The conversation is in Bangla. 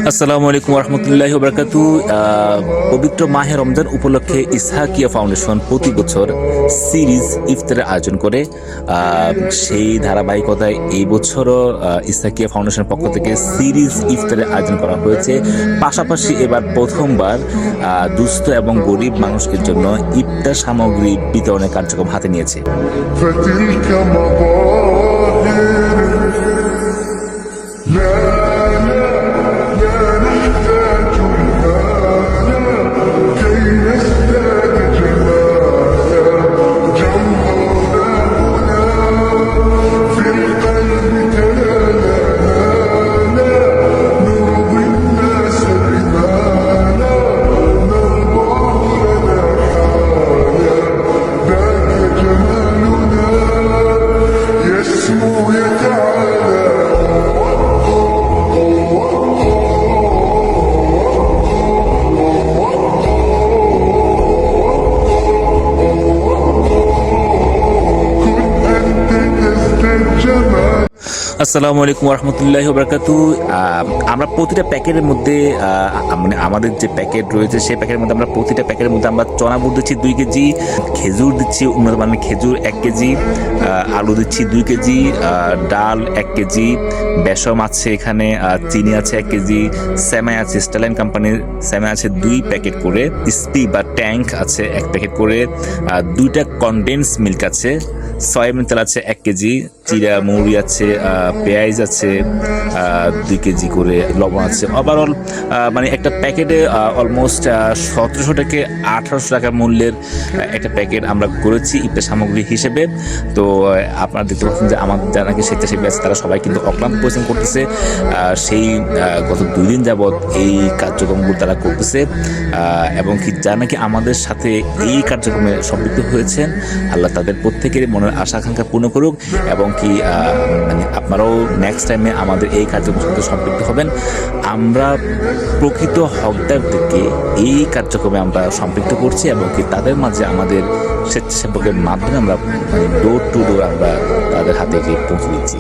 আসসালামু আলাইকুম রহমতুল্লাহি ওয়া বারাকাতুহু। পবিত্র মাহে রমজান উপলক্ষে ইসহাকিয়া ফাউন্ডেশন প্রতি বছর সিরিজ ইফতারের আয়োজন করে। সেই ধারাবাহিকতায় এই বছরও ইসহাকিয়া ফাউন্ডেশনের পক্ষ থেকে সিরিজ ইফতারের আয়োজন করা হয়েছে। পাশাপাশি এবার প্রথমবার দুস্থ এবং গরিব মানুষের জন্য ইফতার সামগ্রী বিতরণের কার্যক্রম হাতে নিয়েছে। আসসালামু আলাইকুম রহমতুল্লাহি ওয়া বারাকাতুহু। আমরা প্রতিটা প্যাকেটের মধ্যে মানে আমাদের যে প্যাকেট রয়েছে সেই প্যাকেটের মধ্যে আমরা প্রতিটা প্যাকেটের মধ্যে আমরা চনা বুট দিচ্ছি 2 কেজি, খেজুর দিচ্ছি উন্নত মানের খেজুর 1 কেজি, আলু দিচ্ছি 2 কেজি, ডাল 1 কেজি, বেসম আছে, এখানে চিনি আছে 1 কেজি, সেমাই আছে, স্টাইলাইন কোম্পানির সেমাই আছে 2 প্যাকেট করে, স্পি বা ট্যাঙ্ক আছে 1 প্যাকেট করে, 2টা কনডেন্স মিল্ক আছে, সয়াবিন তেল আছে 1 কেজি, জিরা মৌরি আছে, পেঁয়াজ আছে 2 কেজি করে, লবণ আছে। ওভারঅল মানে একটা প্যাকেটে অলমোস্ট 1700 থেকে 1800 টাকা মূল্যের একটা প্যাকেট আমরা করেছি ইফতার সামগ্রী হিসেবে। তো আপনারা দেখতে পাচ্ছেন যে আমাদের যারা নাকি স্বেচ্ছাসেবী আছে তারা সবাই কিন্তু অক্লান্ত পরিশ্রম করতেছে। সেই গত 2 দিন যাবৎ এই কার্যক্রমগুলো তারা করতেছে এবং কি যারা নাকি আমাদের সাথে এই কার্যক্রমে সম্পৃক্ত হয়েছেন, আল্লাহ তাদের প্রত্যেকের মনের আশা আকাঙ্ক্ষা পূর্ণ করুক এবং কি মানে আপনারাও নেক্সট টাইমে আমাদের এই কার্যক্রমের সাথে সম্পৃক্ত হবেন। আমরা প্রকৃত হকদারদেরকে এই কার্যক্রমে আমরা সম্পৃক্ত করছি এবং কি তাদের মাঝে আমাদের স্বেচ্ছাসেবকের মাধ্যমে আমরা ডোর টু ডোর আমরা তাদের হাতে পৌঁছে দিচ্ছি।